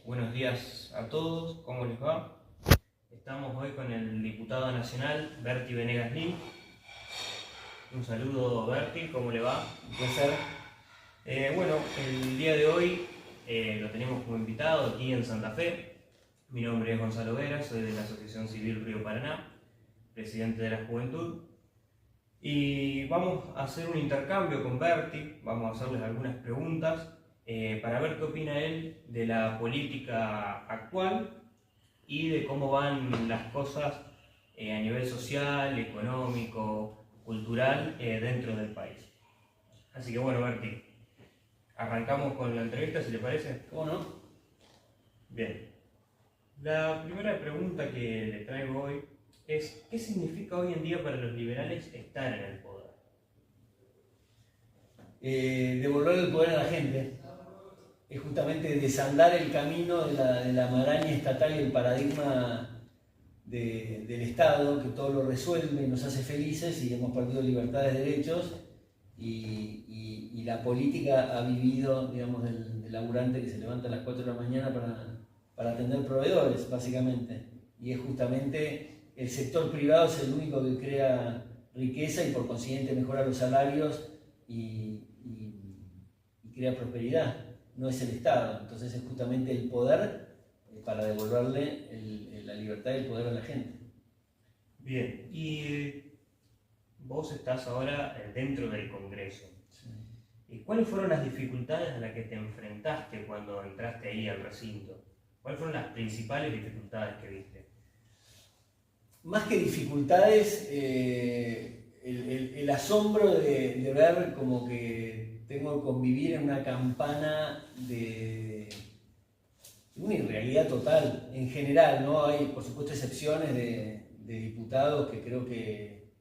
Buenos días a todos, ¿cómo les va? Estamos hoy con el diputado nacional, Berti Venegas Lin. Un saludo, Berti, ¿cómo le va? Un placer. Bueno, el día de hoy lo tenemos como invitado aquí en Santa Fe. Mi nombre es Gonzalo Vera, soy de la Asociación Civil Río Paraná, presidente de la Juventud. Y vamos a hacer un intercambio con Berti, vamos a hacerles algunas preguntas para ver qué opina él de la política actual y de cómo van las cosas a nivel social, económico, cultural dentro del país. Así que bueno, Berti, arrancamos con la entrevista, si le parece. ¿Cómo no? Bien. La primera pregunta que le traigo hoy es: ¿qué significa hoy en día para los liberales estar en el poder? Devolver el poder a la gente. Es justamente desandar el camino de la maraña estatal y el paradigma del Estado, que todo lo resuelve y nos hace felices, y hemos perdido libertades, derechos, y la política ha vivido, digamos, del laburante que se levanta a las 4 de la mañana para atender proveedores, básicamente. Y es justamente el sector privado es el único que crea riqueza y por consiguiente mejora los salarios y crea prosperidad. No es el Estado. Entonces es justamente el poder para devolverle la libertad y el poder a la gente. Bien, y vos estás ahora dentro del Congreso. Sí. ¿Y cuáles fueron las dificultades a las que te enfrentaste cuando entraste ahí al recinto? ¿Cuáles fueron las principales dificultades que viste? Más que dificultades, el asombro de ver como que tengo que convivir en una campana de una irrealidad total en general, ¿no? Hay por supuesto excepciones de diputados que creo que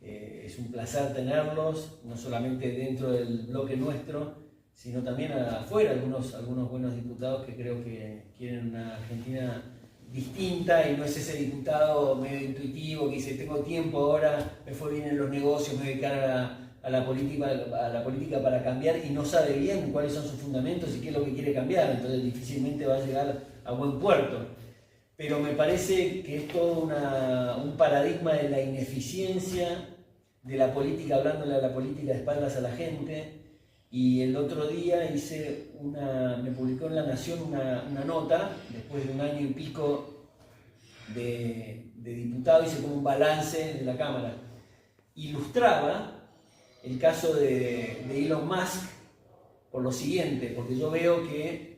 es un placer tenerlos, no solamente dentro del bloque nuestro, sino también afuera, algunos buenos diputados que creo que quieren una Argentina distinta y no es ese diputado medio intuitivo que dice tengo tiempo ahora, me fue bien en los negocios, me voy a dedicar a la política para cambiar, y no sabe bien cuáles son sus fundamentos y qué es lo que quiere cambiar, entonces difícilmente va a llegar a buen puerto. Pero me parece que es todo un paradigma de la ineficiencia de la política, hablándole a la política de espaldas a la gente. Y el otro día me publicó en La Nación una nota, después de un año y pico de diputado, hice como un balance de la Cámara. Ilustraba el caso de Elon Musk por lo siguiente, porque yo veo que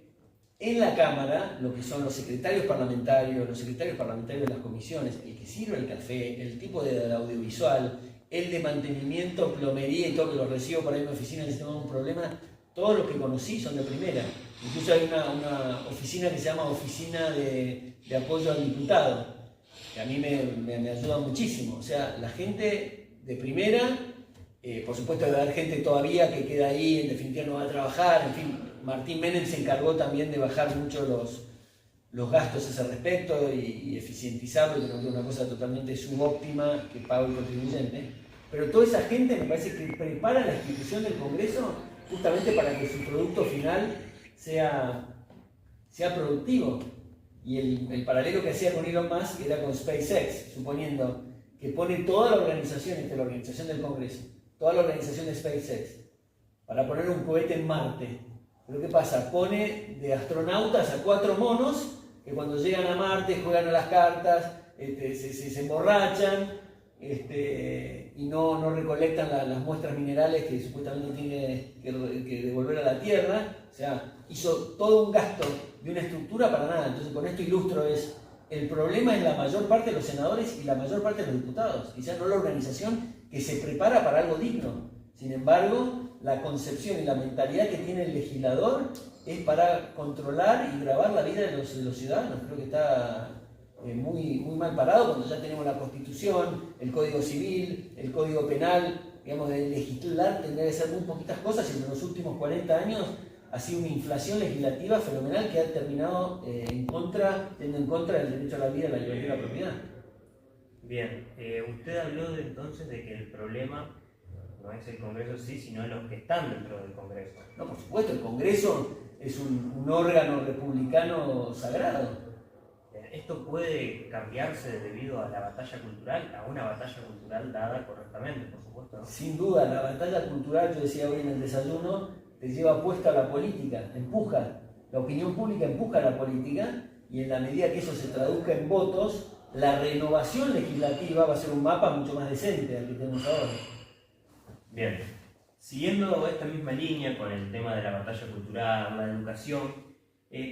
en la Cámara, lo que son los secretarios parlamentarios de las comisiones, el que sirve el café, el tipo de audiovisual, el de mantenimiento, plomería y todo, que los recibo para ir a mi oficina si tengo un problema, todos los que conocí son de primera. Incluso hay una oficina que se llama Oficina de Apoyo al Diputado, que a mí me ayuda muchísimo. O sea, la gente de primera, por supuesto debe haber gente todavía que queda ahí, en definitiva no va a trabajar, en fin. Martín Menem se encargó también de bajar mucho los gastos a ese respecto y eficientizarlo, que no es una cosa totalmente subóptima que paga el contribuyente. Pero toda esa gente me parece que prepara la institución del Congreso justamente para que su producto final sea productivo. Y el paralelo que hacía con Elon Musk era con SpaceX, suponiendo que pone toda la organización, la organización del Congreso, toda la organización de SpaceX, para poner un cohete en Marte. Pero ¿qué pasa? Pone de astronautas a 4 monos que cuando llegan a Marte juegan a las cartas, se emborrachan y no recolectan las muestras minerales que supuestamente tiene que devolver a la Tierra. O sea, hizo todo un gasto de una estructura para nada. Entonces con esto ilustro el problema es la mayor parte de los senadores y la mayor parte de los diputados, quizás no la organización que se prepara para algo digno. Sin embargo, la concepción y la mentalidad que tiene el legislador es para controlar y grabar la vida de los ciudadanos. Creo que está muy mal parado cuando ya tenemos la Constitución, el Código Civil, el Código Penal. Digamos, de legislar tendría que ser muy poquitas cosas, y en los últimos 40 años ha sido una inflación legislativa fenomenal que ha terminado teniendo en contra del derecho a la vida, la libertad y la propiedad. Bien, usted habló entonces de que el problema no es el Congreso sí, sino los que están dentro del Congreso. No, por supuesto, el Congreso es un órgano republicano sagrado. Esto puede cambiarse debido a la batalla cultural, a una batalla cultural dada correctamente, por supuesto, ¿no? Sin duda, la batalla cultural, yo decía hoy en el desayuno, te lleva puesta a la política, empuja, la opinión pública empuja a la política, y en la medida que eso se traduzca en votos, la renovación legislativa va a ser un mapa mucho más decente al que tenemos ahora. Bien, siguiendo esta misma línea con el tema de la batalla cultural, la educación,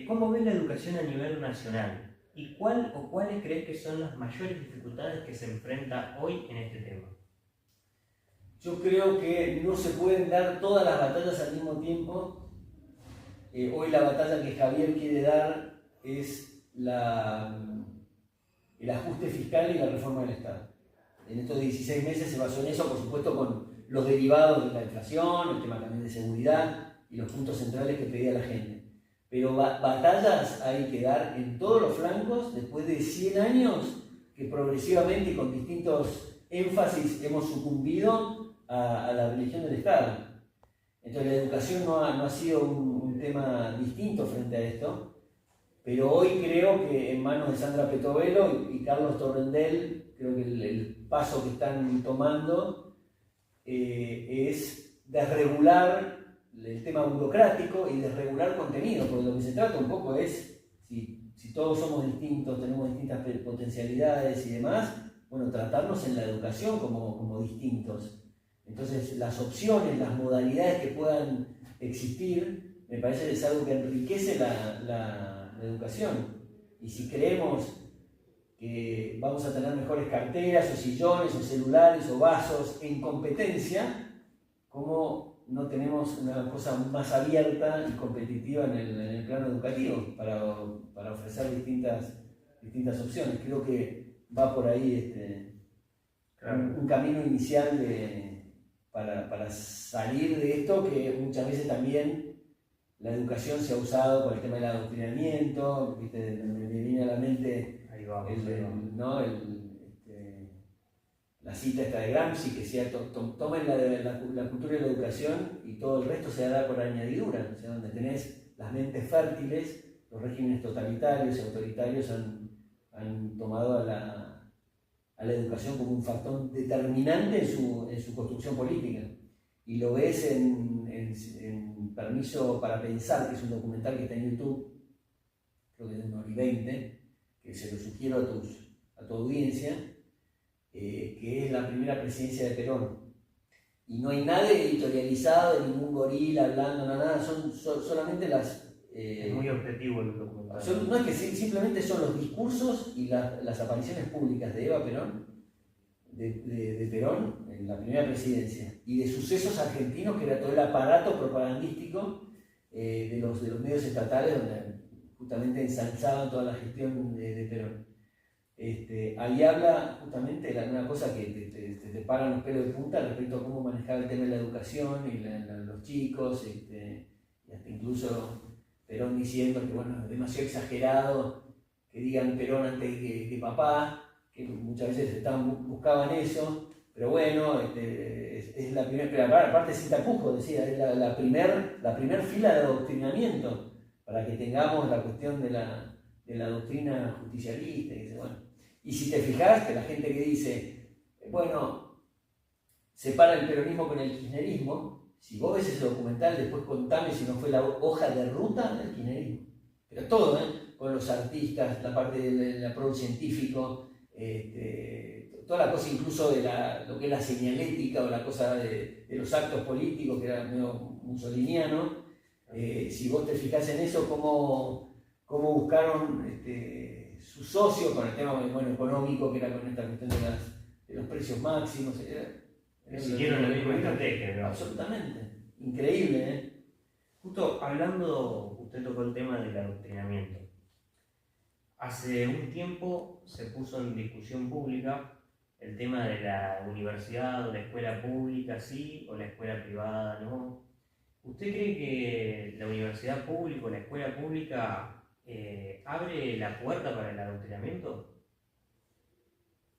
¿cómo ves la educación a nivel nacional? ¿Y cuál o cuáles crees que son las mayores dificultades que se enfrenta hoy en este tema? Yo creo que no se pueden dar todas las batallas al mismo tiempo. Hoy la batalla que Javier quiere dar es el ajuste fiscal y la reforma del Estado. En estos 16 meses se basó en eso, por supuesto con los derivados de la inflación, el tema también de seguridad y los puntos centrales que pedía la gente. Pero batallas hay que dar en todos los flancos después de 100 años que progresivamente y con distintos énfasis hemos sucumbido a la religión del Estado. Entonces la educación no ha sido un tema distinto frente a esto, pero hoy creo que en manos de Sandra Petovelo y Carlos Torrendel, creo que el paso que están tomando es desregular el tema burocrático y desregular contenido, porque lo que se trata un poco es, si todos somos distintos, tenemos distintas potencialidades y demás, bueno, tratarnos en la educación como distintos. Entonces las opciones, las modalidades que puedan existir, me parece que es algo que enriquece la educación. Y si creemos que vamos a tener mejores carteras o sillones o celulares o vasos en competencia, ¿cómo no tenemos una cosa más abierta y competitiva en el plano educativo para ofrecer distintas opciones? Creo que va por ahí un camino inicial para salir de esto, que muchas veces también la educación se ha usado por el tema del adoctrinamiento, ¿viste? Me viene a la mente la cita esta de Gramsci, que decía, tomen la cultura y la educación y todo el resto se da por añadidura, o sea, donde tenés las mentes fértiles, los regímenes totalitarios y autoritarios han tomado a la educación como un factor determinante en su construcción política. Y lo ves en Permiso para Pensar, que es un documental que está en YouTube, creo que es de 1 hora y 20, que se lo sugiero a tu audiencia, que es la primera presidencia de Perón. Y no hay nada editorializado, ningún gorila hablando, nada, son solamente las... es muy objetivo el documental. No es que simplemente son los discursos y las apariciones públicas de Eva Perón, de Perón en la primera presidencia, y de Sucesos Argentinos, que era todo el aparato propagandístico de los medios estatales, donde justamente ensalzaban toda la gestión de Perón. Ahí habla justamente de una cosa que te paran los pelos de punta respecto a cómo manejaba el tema de la educación y los chicos, y hasta incluso Perón diciendo que bueno, es demasiado exagerado que digan Perón antes que papá, que muchas veces buscaban eso, pero bueno, es la primera, pero aparte sin tapujos, decía, es la primer fila de adoctrinamiento para que tengamos la cuestión de la doctrina justicialista, y dice, bueno. Y si te fijaste, la gente que dice, bueno, separa el peronismo con el kirchnerismo, si vos ves ese documental, después contame si no fue la hoja de ruta del kirchnerismo. Pero todo, con los artistas, la parte del approach científico, toda la cosa incluso de lo que es la señalética o la cosa de los actos políticos, que era medio mussoliniano. Si vos te fijás en eso, cómo buscaron sus socios con el tema económico, que era con esta cuestión de los precios máximos. Siguieron la misma estrategia, ¿no? Absolutamente. Increíble, Justo hablando, usted tocó el tema del adoctrinamiento. Hace un tiempo se puso en discusión pública el tema de la universidad o la escuela pública sí o la escuela privada no. ¿Usted cree que la universidad pública o la escuela pública abre la puerta para el adoctrinamiento?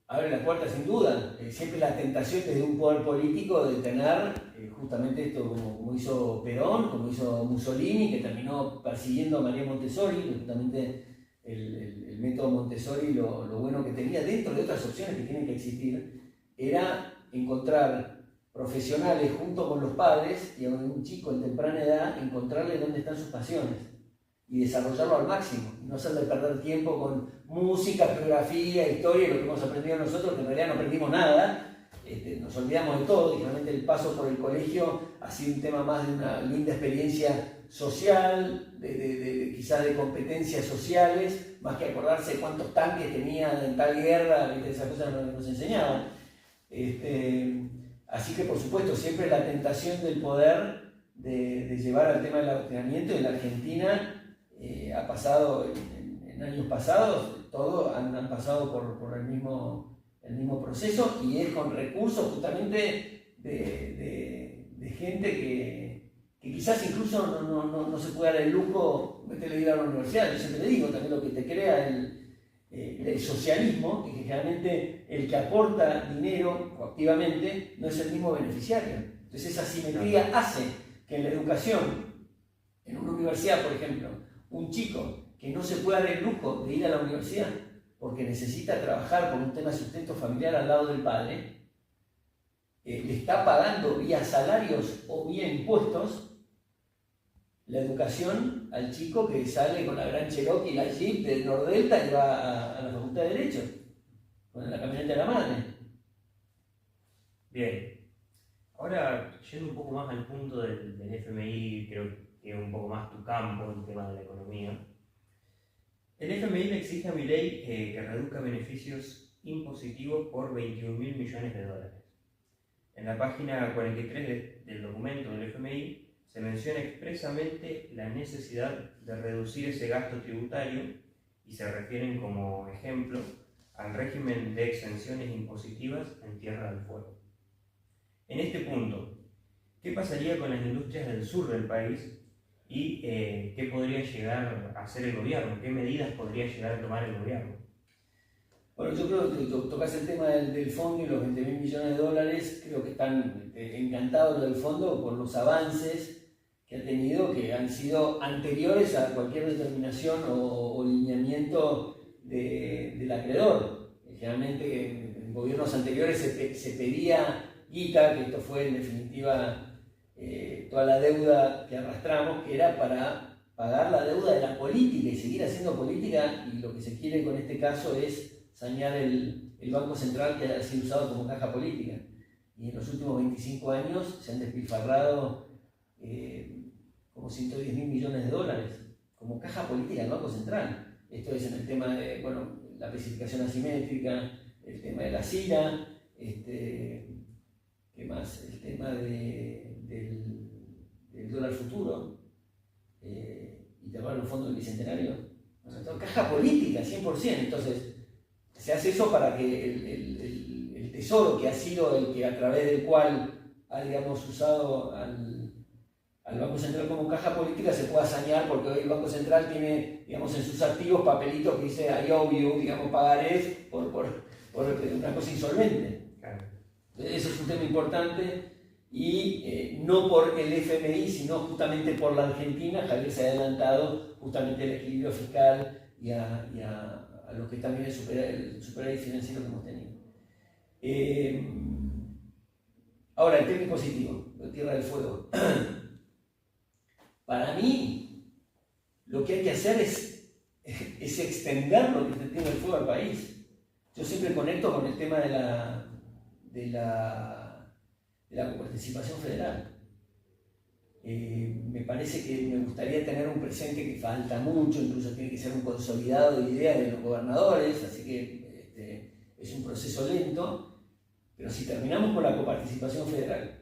abre la puerta sin duda. Siempre la tentación desde un poder político de tener justamente esto como hizo Perón, como hizo Mussolini, que terminó persiguiendo a María Montessori, justamente el método Montessori, lo bueno que tenía dentro de otras opciones que tienen que existir, era encontrar profesionales junto con los padres y a un chico en temprana edad encontrarle dónde están sus pasiones y desarrollarlo al máximo, no hacerle perder tiempo con música, geografía, historia y lo que hemos aprendido nosotros, que en realidad no aprendimos nada, nos olvidamos de todo, y realmente el paso por el colegio ha sido un tema más de una linda experiencia social, quizás de competencias sociales, más que acordarse cuántos tanques tenían en tal guerra, esas cosas nos enseñaban. Así que por supuesto siempre la tentación del poder de llevar al tema del adoctrinamiento en la Argentina ha pasado en años pasados, todos han pasado por el mismo proceso, y es con recursos justamente de gente que quizás incluso no se puede dar el lujo de ir a la universidad. Yo siempre le digo también lo que te crea el socialismo, que generalmente el que aporta dinero coactivamente no es el mismo beneficiario. Entonces esa simetría hace que en la educación, en una universidad por ejemplo, un chico que no se puede dar el lujo de ir a la universidad porque necesita trabajar por un tema de sustento familiar al lado del padre, le está pagando vía salarios o vía impuestos la educación al chico que sale con la Gran Cherokee y la Jeep del Nordelta y va a la Facultad de Derecho, con la camioneta de la madre. Bien, ahora yendo un poco más al punto del FMI, creo que es un poco más tu campo, el tema de la economía. El FMI le exige a Milei que reduzca beneficios impositivos por 21.000 millones de dólares. En la página 43 del documento del FMI se menciona expresamente la necesidad de reducir ese gasto tributario y se refieren como ejemplo al régimen de exenciones impositivas en Tierra del Fuego. En este punto, ¿qué pasaría con las industrias del sur del país y qué podría llegar a hacer el gobierno? ¿Qué medidas podría llegar a tomar el gobierno? Bueno, yo creo que tocas el tema del fondo y los 20.000 millones de dólares. Creo que están encantados del fondo por los avances que ha tenido, que han sido anteriores a cualquier determinación o lineamiento del acreedor. Generalmente en gobiernos anteriores se pedía guita, que esto fue en definitiva toda la deuda que arrastramos, que era para pagar la deuda de la política y seguir haciendo política, y lo que se quiere con este caso es sanear el Banco Central, que ha sido usado como caja política. Y en los últimos 25 años se han despilfarrado como 110.000 millones de dólares como caja política del Banco Central. Esto es en el tema de la especificación asimétrica, el tema de la SIRA, ¿qué más? El tema del dólar futuro, y también los fondos del bicentenario. O sea, caja política, 100%. Entonces, se hace eso para que el tesoro, que ha sido el que a través del cual ha, digamos, usado al Banco Central como caja política, se pueda sanear, porque hoy el Banco Central tiene, digamos, en sus activos papelitos que dice I owe you, digamos, pagarés por una cosa insolvente. Claro. Eso es un tema importante, y no por el FMI, sino justamente por la Argentina. Javier se ha adelantado justamente al equilibrio fiscal y a lo que también es el superávit financiero que hemos tenido. Ahora, el tema impositivo, la Tierra del Fuego. Para mí, lo que hay que hacer es extender lo que tiene el fuego al país. Yo siempre conecto con el tema de la coparticipación federal. Me parece que me gustaría tener un presente que falta mucho, incluso tiene que ser un consolidado de ideas de los gobernadores, así que es un proceso lento, pero si terminamos con la coparticipación federal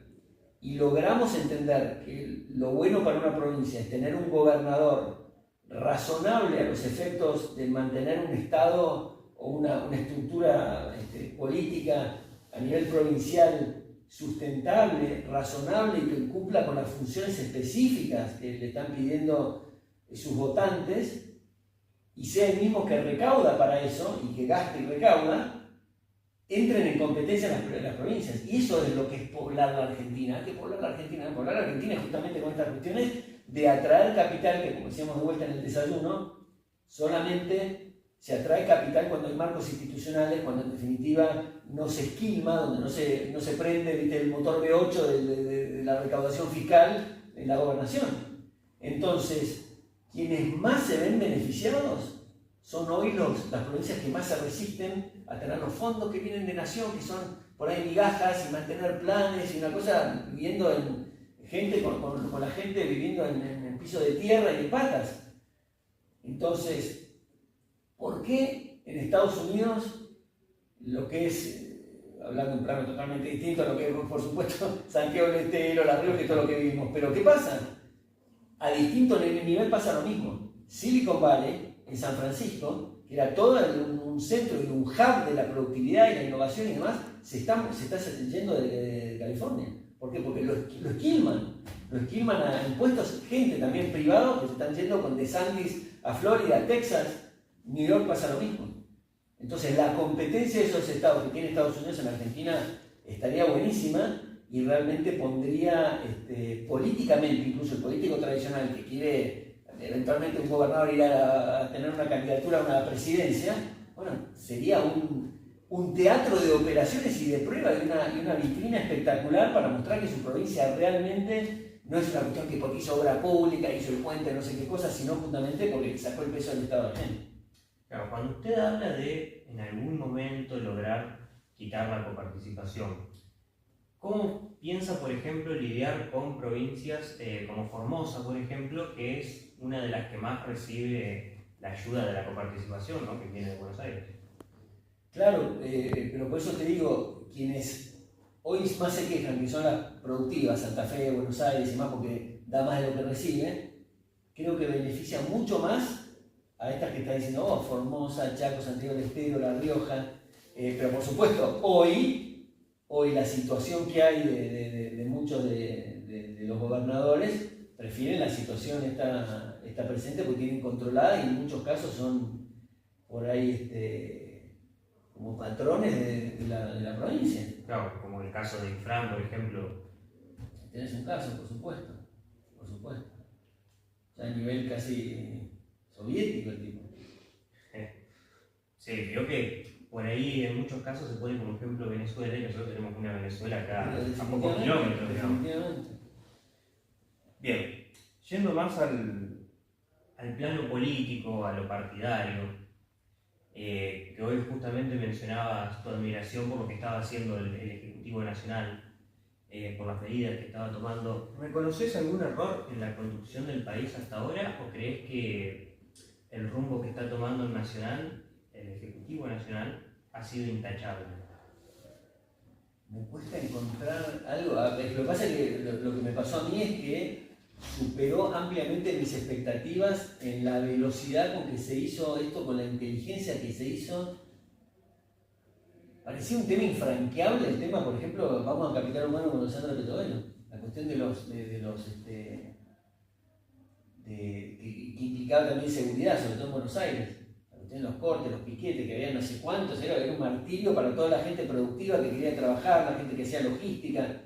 y logramos entender que lo bueno para una provincia es tener un gobernador razonable a los efectos de mantener un Estado o una estructura política a nivel provincial sustentable, razonable y que cumpla con las funciones específicas que le están pidiendo sus votantes, y sea el mismo que recauda para eso y que gasta y recauda, entren en competencia las provincias. Y eso es lo que es poblar la Argentina. Que poblar la Argentina, poblar la Argentina es justamente con estas cuestiones de atraer capital, que como decíamos de vuelta en el desayuno, solamente se atrae capital cuando hay marcos institucionales, cuando en definitiva no se esquilma, donde no se prende, ¿viste?, el motor V8 de la recaudación fiscal en la gobernación. Entonces, quienes más se ven beneficiados son hoy las provincias que más se resisten a tener los fondos que vienen de nación, que son por ahí migajas y mantener planes y una cosa, viviendo con la gente viviendo en piso de tierra y de patas. Entonces, ¿por qué en Estados Unidos, lo que es, hablando de un plano totalmente distinto a lo que es, por supuesto, Santiago del Estero, La Rioja y todo lo que vivimos, pero qué pasa? A distinto nivel pasa lo mismo. Silicon Valley, en San Francisco, que era todo un centro y un hub de la productividad y la innovación y demás, se está yendo de California. ¿Por qué? Porque lo esquilman a impuestos, gente también privado, que se están yendo con DeSantis a Florida, a Texas. New York pasa lo mismo. Entonces la competencia de esos estados que tiene Estados Unidos en Argentina estaría buenísima y realmente pondría políticamente, incluso el político tradicional que quiere eventualmente un gobernador ir a tener una candidatura a una presidencia, bueno, sería un teatro de operaciones y de prueba y una vitrina espectacular para mostrar que su provincia realmente no es una cuestión que porque hizo obra pública, hizo el puente, no sé qué cosa, sino justamente porque sacó el peso del Estado argentino. Claro, cuando usted habla de en algún momento lograr quitar la coparticipación, ¿cómo piensa, por ejemplo, lidiar con provincias como Formosa, por ejemplo, que es una de las que más recibe la ayuda de la coparticipación, ¿no?, que viene de Buenos Aires? Claro, pero por eso te digo, quienes hoy más se quejan, que son las productivas, Santa Fe, Buenos Aires y más, porque da más de lo que recibe, creo que beneficia mucho más a estas que están diciendo, Formosa, Chaco, Santiago del Estero, La Rioja, pero por supuesto, hoy la situación que hay de muchos de los gobernadores prefieren la situación esta presente porque tienen controlada y en muchos casos son por ahí como patrones de la provincia. Claro, como el caso de Infran, por ejemplo. Tenés un caso, por supuesto. Ya a nivel casi soviético el tipo. Sí, creo que por ahí en muchos casos se pone como ejemplo Venezuela y nosotros tenemos una Venezuela acá a pocos kilómetros, digamos. Bien, yendo más al plano político, a lo partidario, que hoy justamente mencionabas tu admiración por lo que estaba haciendo el Ejecutivo Nacional, por las medidas que estaba tomando. ¿Reconoces algún error en la conducción del país hasta ahora o crees que el rumbo que está tomando el Nacional, el Ejecutivo Nacional, ha sido intachable? Me cuesta encontrar algo. Lo que pasa es que lo que me pasó a mí es que superó ampliamente mis expectativas en la velocidad con que se hizo esto, con la inteligencia que se hizo. Parecía un tema infranqueable el tema, por ejemplo, vamos a Capital Humano con Sandra Petovelo, la cuestión que implicaba también seguridad, sobre todo en Buenos Aires. La cuestión de los cortes, los piquetes, que había no sé cuántos, era un martirio para toda la gente productiva que quería trabajar, la gente que hacía logística.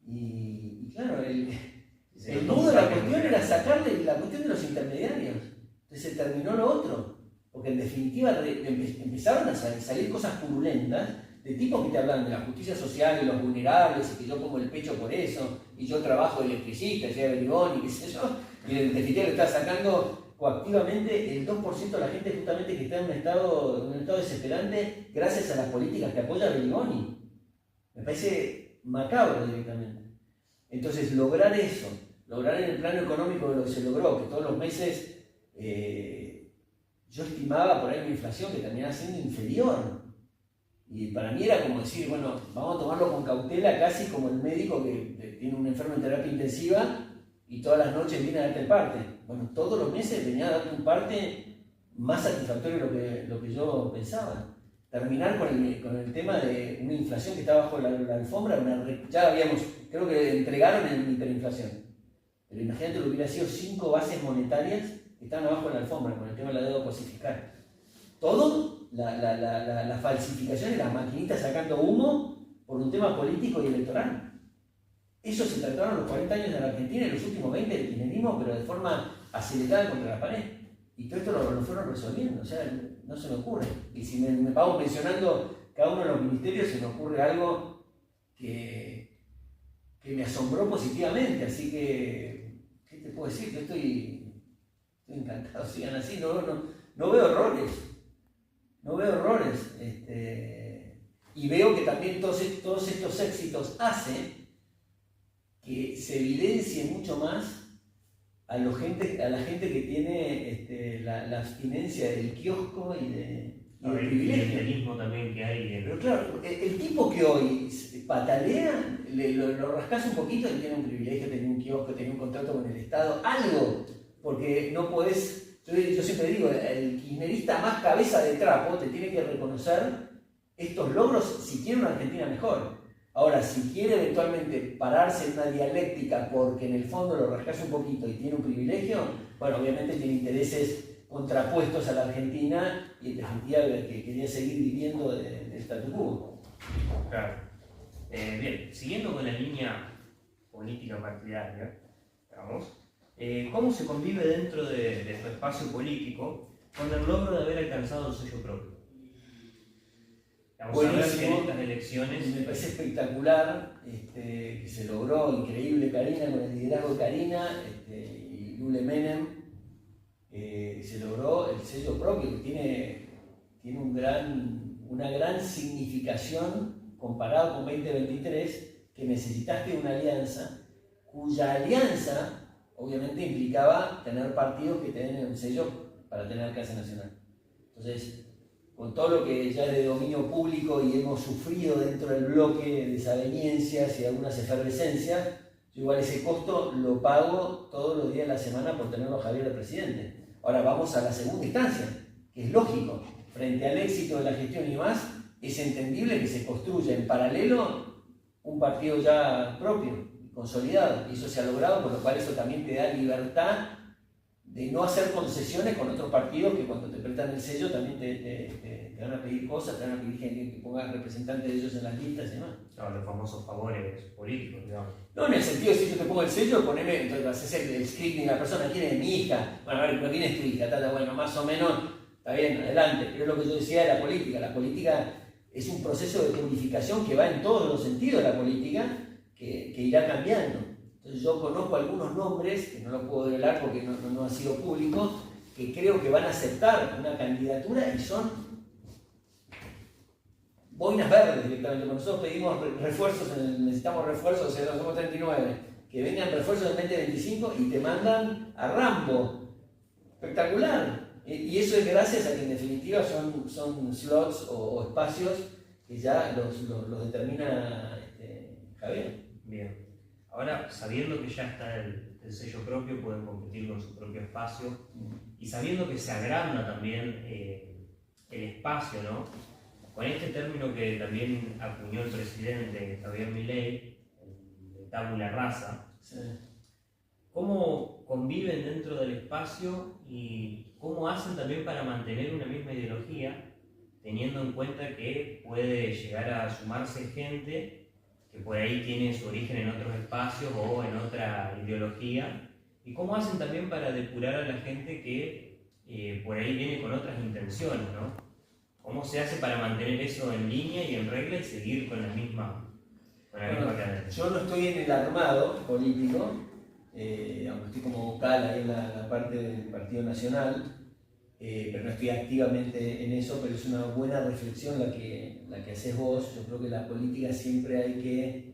Y claro, el nudo de la cuestión era sacarle la cuestión de los intermediarios. Entonces se terminó lo otro. Porque en definitiva empezaron a salir cosas purulentas de tipos que te hablan de la justicia social y los vulnerables y que yo pongo el pecho por eso y yo trabajo de electricista, sea de Berigón y qué sé yo, y en definitiva le está sacando coactivamente el 2% de la gente justamente que está en un estado desesperante gracias a las políticas que apoya Berigoni. Me parece macabro directamente. Entonces lograr eso, lograr en el plano económico lo que se logró, que todos los meses yo estimaba por ahí una inflación que terminaba siendo inferior. Y para mí era como decir, bueno, vamos a tomarlo con cautela, casi como el médico que tiene un enfermo en terapia intensiva y todas las noches viene a darte el parte. Bueno, todos los meses venía a darte un parte más satisfactorio de lo que yo pensaba. Terminar con el tema de una inflación que estaba bajo la alfombra, ya habíamos, creo que entregaron en hiperinflación. Pero imagínate lo que hubiera sido 5 bases monetarias que estaban abajo de la alfombra con el tema de la deuda pacífica. todo, la falsificación y las maquinitas sacando humo por un tema político y electoral. Eso se trataron los 40 años de la Argentina y los últimos 20 del kirchnerismo, pero de forma acelerada contra la pared. Y todo esto lo fueron resolviendo, o sea, no se me ocurre. Y si me pago mencionando cada uno de los ministerios, se me ocurre algo que me asombró positivamente. Así que, ¿qué te puedo decir? Yo estoy encantado, sigan así, no veo errores. No veo errores. Y veo que también todos estos éxitos hacen que se evidencie mucho más a la gente que tiene la abstinencia del kiosco y del privilegio. El clientelismo también que hay. Pero claro, el tipo que hoy patalea, lo rascas un poquito, él tiene un privilegio, tiene un kiosco, tiene un contrato con el Estado, algo, porque no podés, yo siempre digo, el kirchnerista más cabeza de trapo te tiene que reconocer estos logros si quiere una Argentina mejor. Ahora, si quiere eventualmente pararse en una dialéctica porque en el fondo lo rascas un poquito y tiene un privilegio, bueno, obviamente tiene intereses contrapuestos a la Argentina y en definitiva que quería seguir viviendo del statu quo. Claro. Bien, siguiendo con la línea política partidaria, digamos, ¿cómo se convive dentro de su espacio político con el logro de haber alcanzado el sello propio? Vamos a ver que en estas elecciones... Me parece espectacular que se logró, increíble Karina, con el liderazgo de Karina y Lule Menem, se logró el sello propio, que tiene una gran significación comparado con 2023, que necesitaste una alianza, cuya alianza obviamente implicaba tener partidos que tengan un sello para tener alcance nacional. Entonces, con todo lo que ya es de dominio público y hemos sufrido dentro del bloque de desavenencias y algunas efervescencias, yo igual ese costo lo pago todos los días de la semana por tenerlo a Javier de presidente. Ahora vamos a la segunda instancia, que es lógico. Frente al éxito de la gestión y más, es entendible que se construya en paralelo un partido ya propio, consolidado. Y eso se ha logrado, por lo cual eso también te da libertad de no hacer concesiones con otros partidos que cuando te prestan el sello también te van a pedir cosas, te van a pedir gente que pongas representantes de ellos en las listas y demás. No, los famosos favores políticos, digamos. No, en el sentido de si yo te pongo el sello, poneme, entonces haces el scripting, la persona, ¿quién es mi hija? Bueno, a ver, ¿quién es tu hija? Bueno, más o menos, está bien, adelante. Pero es lo que yo decía de la política. La política es un proceso de codificación que va en todos los sentidos de la política, que irá cambiando. Entonces yo conozco algunos nombres, que no los puedo revelar porque no ha sido público, que creo que van a aceptar una candidatura y son boinas verdes directamente. Cuando nosotros pedimos refuerzos, necesitamos refuerzos, o sea, somos 39, que vengan refuerzos en 2025 y te mandan a Rambo. Espectacular. Y eso es gracias a que en definitiva son slots o espacios que ya los determina Javier. Bien. Ahora, sabiendo que ya está el sello propio, pueden competir con su propio espacio y sabiendo que se agranda también el espacio, ¿no? Con este término que también acuñó el presidente Javier Milei, de tabula rasa, Sí. ¿Cómo conviven dentro del espacio y cómo hacen también para mantener una misma ideología, teniendo en cuenta que puede llegar a sumarse gente que por ahí tiene su origen en otros espacios o en otra ideología? ¿Y cómo hacen también para depurar a la gente que por ahí viene con otras intenciones, ¿no? ¿Cómo se hace para mantener eso en línea y en regla y seguir con la misma cadena? Yo no estoy en el armado político, aunque estoy como vocal ahí en la parte del Partido Nacional, pero no estoy activamente en eso, pero es una buena reflexión la que haces vos. Yo creo que en la política siempre hay que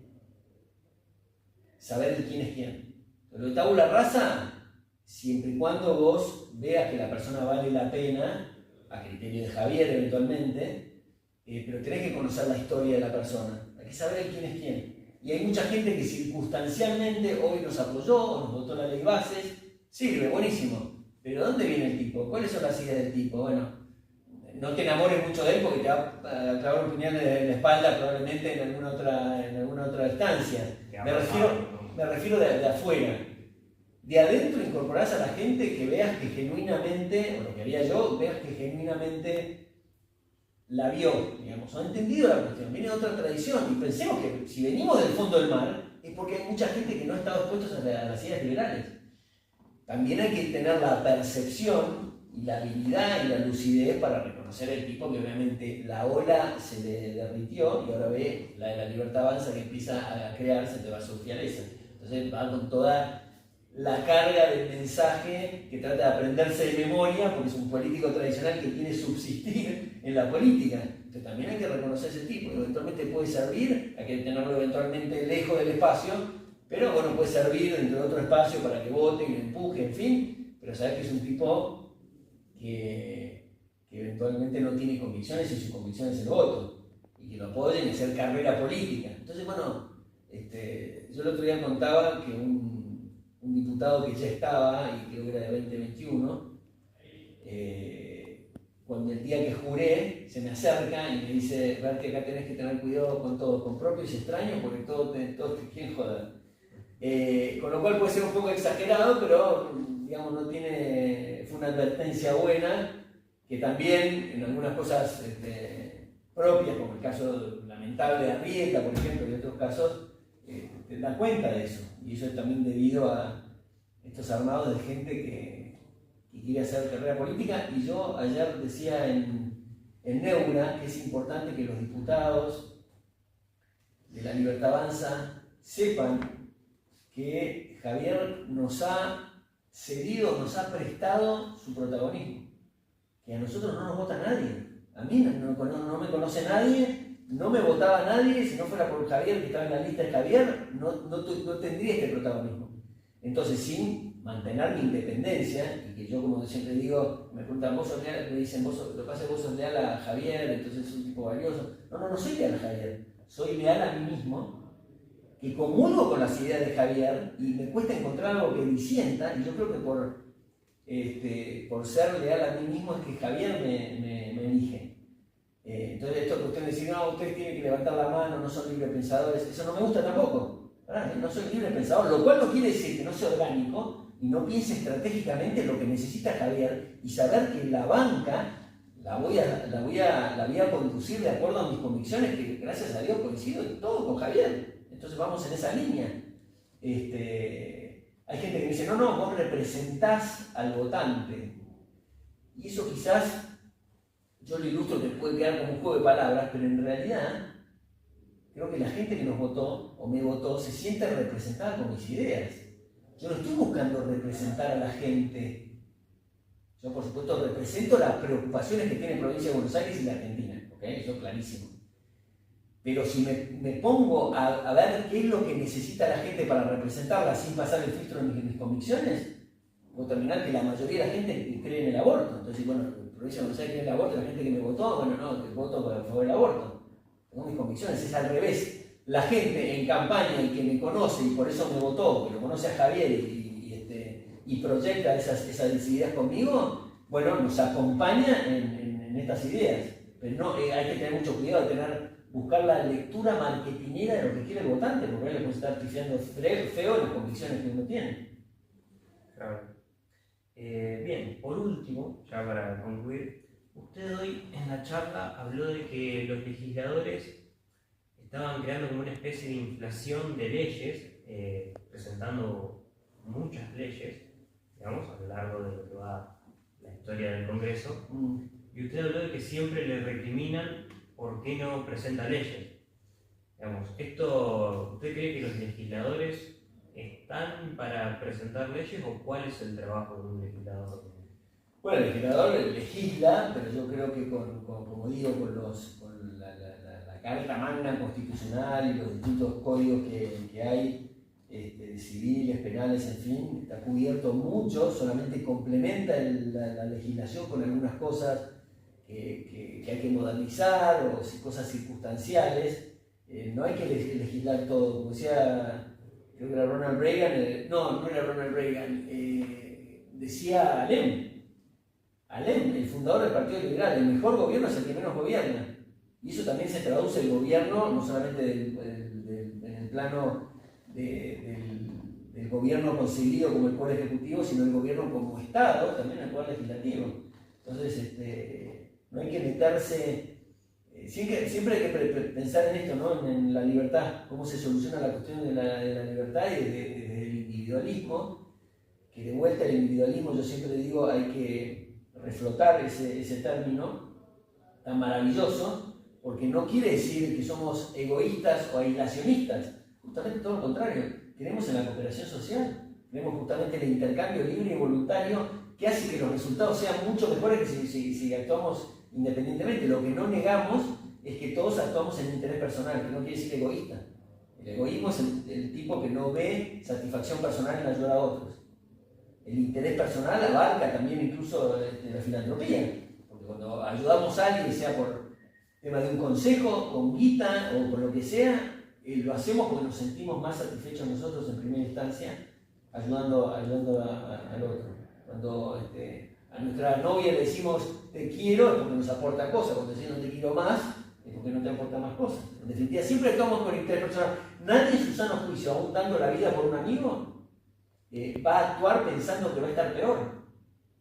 saber de quién es quién. Lo de tabula rasa, siempre y cuando vos veas que la persona vale la pena, a criterio de Javier eventualmente, pero tenés que conocer la historia de la persona, hay que saber de quién es quién. Y hay mucha gente que circunstancialmente hoy nos apoyó o nos votó la ley bases, sirve, buenísimo. Pero ¿dónde viene el tipo? ¿Cuáles son las ideas del tipo? Bueno, no te enamores mucho de él porque te va a clavar un puñal en la espalda probablemente en alguna otra instancia. Me refiero de afuera. de adentro incorporás a la gente que veas que genuinamente, o lo que haría yo, veas que genuinamente la vio, digamos, o ha entendido la cuestión, viene de otra tradición, y pensemos que si venimos del fondo del mar, es porque hay mucha gente que no está dispuesta a las ideas liberales. También hay que tener la percepción y la habilidad y la lucidez para reconocer el tipo que obviamente la ola se le derritió y ahora ve la de la libertad avanza que empieza a crearse, te va a surfear esa. Entonces va con toda la carga del mensaje que trata de aprenderse de memoria porque es un político tradicional que quiere subsistir en la política. Entonces también hay que reconocer ese tipo, eventualmente puede servir, hay que tenerlo eventualmente lejos del espacio, pero bueno, puede servir dentro de otro espacio para que vote y lo empuje, en fin, pero sabes que es un tipo que eventualmente no tiene convicciones y su convicción es el voto, y que lo apoyen y hacer carrera política. Entonces, bueno, yo el otro día contaba que un diputado que ya estaba, y creo que era de 2021, cuando el día que juré, se me acerca y me dice, ver que acá tenés que tener cuidado con todo, con propios y extraños, porque todos te quieren joder. Con lo cual puede ser un poco exagerado, pero digamos, fue una advertencia buena, que también en algunas cosas propias, como el caso lamentable de Arrieta, por ejemplo, y otros casos, te das cuenta de eso. Y eso es también debido a estos armados de gente que quiere hacer carrera política. Y yo ayer decía en Neura que es importante que los diputados de la Libertad Avanza sepan que Javier nos ha cedido, nos ha prestado su protagonismo. Que a nosotros no nos vota nadie. A mí no me conoce nadie, no me votaba nadie. Si no fuera por Javier, que estaba en la lista de Javier, no tendría este protagonismo. Entonces, sin mantener mi independencia, y que yo, como siempre digo, me preguntan, vos sos leal, me dicen, lo que pasa es que vos sos leal a Javier, entonces es un tipo valioso. No soy leal a Javier, soy leal a mí mismo, que comulgo con las ideas de Javier y me cuesta encontrar algo que disienta, y yo creo que por ser leal a mí mismo es que Javier me elige. Entonces esto que ustedes decir, no, ustedes tienen que levantar la mano, no son libres pensadores, eso no me gusta tampoco. No soy libre pensador, lo cual no quiere decir que no sea orgánico y no piense estratégicamente lo que necesita Javier y saber que la banca la voy a conducir de acuerdo a mis convicciones, que gracias a Dios coincido todo con Javier. Entonces vamos en esa línea. Hay gente que me dice, no, vos representás al votante. Y eso quizás, yo lo ilustro que puede quedar como un juego de palabras, pero en realidad creo que la gente que nos votó o me votó se siente representada con mis ideas. Yo no estoy buscando representar a la gente. Yo, por supuesto, represento las preocupaciones que tiene la provincia de Buenos Aires y la Argentina. ¿Okay? Eso es clarísimo. Pero si me pongo a ver qué es lo que necesita la gente para representarla sin pasar el filtro de mis convicciones, voy a terminar que la mayoría de la gente cree en el aborto. Entonces, bueno, la provincia de Buenos Aires cree en el aborto, la gente que me votó, bueno, no, que voto a favor del aborto. Tengo mis convicciones, es al revés. La gente en campaña y que me conoce y por eso me votó, que lo conoce a Javier y proyecta esas ideas conmigo, bueno, nos acompaña en estas ideas. Pero no, hay que tener mucho cuidado de buscar la lectura marketinera de lo que quiere el votante, porque él le puede estar pifiando feo las convicciones que uno tiene. Claro. Bien, por último, ya para concluir, usted hoy en la charla habló de que los legisladores estaban creando como una especie de inflación de leyes, presentando muchas leyes, digamos, a lo largo de lo que va la historia del Congreso, y usted habló de que siempre le recriminan por qué no presenta leyes. Digamos, ¿usted cree que los legisladores están para presentar leyes o cuál es el trabajo de un legislador? Bueno, el legislador legisla, pero yo creo que como digo, con la Carta Magna Constitucional y los distintos códigos que hay, civiles, penales, en fin, está cubierto mucho, solamente complementa la legislación con algunas cosas que hay que modernizar o cosas circunstanciales. No hay que legislar todo, como decía, creo que era Ronald Reagan, no era Ronald Reagan, decía Alem, el fundador del Partido Liberal, el mejor gobierno es el que menos gobierna. Y eso también se traduce el gobierno, no solamente en el plano del gobierno conseguido como el Poder Ejecutivo, sino el gobierno como Estado, también el Poder Legislativo. Entonces, no hay que meterse, siempre hay que pensar en esto, ¿no? En la libertad, cómo se soluciona la cuestión de la libertad y del individualismo, que de vuelta el individualismo, yo siempre digo, hay que reflotar ese término tan maravilloso, porque no quiere decir que somos egoístas o aislacionistas, justamente todo lo contrario, creemos en la cooperación social, creemos justamente en el intercambio libre y voluntario que hace que los resultados sean mucho mejores que si actuamos independientemente. Lo que no negamos es que todos actuamos en interés personal, que no quiere decir egoísta. El egoísmo es el tipo que no ve satisfacción personal en ayudar a otros. El interés personal abarca también incluso la filantropía, porque cuando ayudamos a alguien, sea por tema de un consejo, con guita o con lo que sea, lo hacemos porque nos sentimos más satisfechos nosotros en primera instancia ayudando al otro. Cuando a nuestra novia le decimos te quiero es porque nos aporta cosas, cuando decimos no te quiero más es porque no te aporta más cosas. En definitiva, siempre estamos con interés personal. Nadie en su sano juicio, aún dando la vida por un amigo, va a actuar pensando que va a estar peor.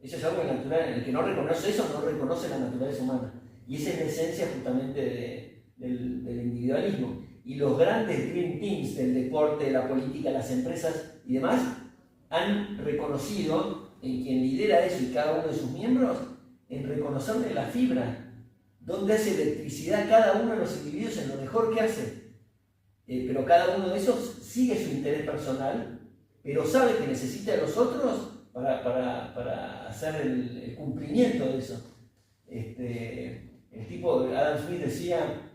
Eso es algo natural. El que no reconoce eso no reconoce la naturaleza humana. Y esa es la esencia justamente del individualismo. Y los grandes dream teams del deporte, la política, las empresas y demás han reconocido en quien lidera eso y cada uno de sus miembros, en reconocerle la fibra, donde hace electricidad cada uno de los individuos en lo mejor que hace. Pero cada uno de esos sigue su interés personal, pero sabe que necesita a los otros para hacer el cumplimiento de eso. El tipo, Adam Smith decía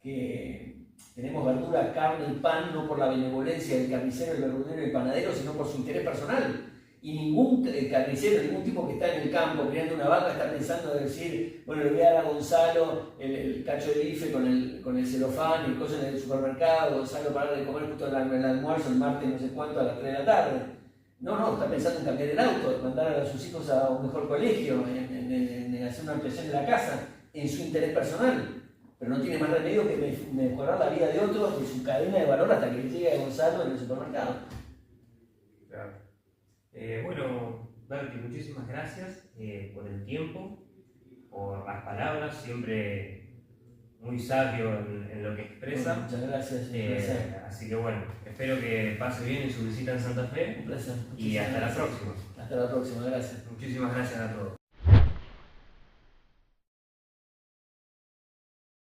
que tenemos verdura, carne y pan no por la benevolencia del carnicero, el verdulero y el panadero, sino por su interés personal. Y ningún carnicero, ningún tipo que está en el campo criando una vaca está pensando en decir, bueno, le voy a dar a Gonzalo el cacho de bife con el celofán y cosas en el supermercado, Gonzalo para de comer justo el almuerzo el martes no sé cuánto a las 3 de la tarde. No, está pensando en cambiar el auto, en mandar a sus hijos a un mejor colegio, en hacer una ampliación de la casa, en su interés personal. Pero no tiene más remedio que mejorar la vida de otros, de su cadena de valor hasta que llegue a Gonzalo en el supermercado. Claro. Bueno, Berti, muchísimas gracias por el tiempo, por las palabras, siempre muy sabio en lo que expresa. Muchas gracias. Así que bueno, espero que pase bien en su visita en Santa Fe. Un placer. Y hasta la próxima. Hasta la próxima, gracias. Muchísimas gracias a todos.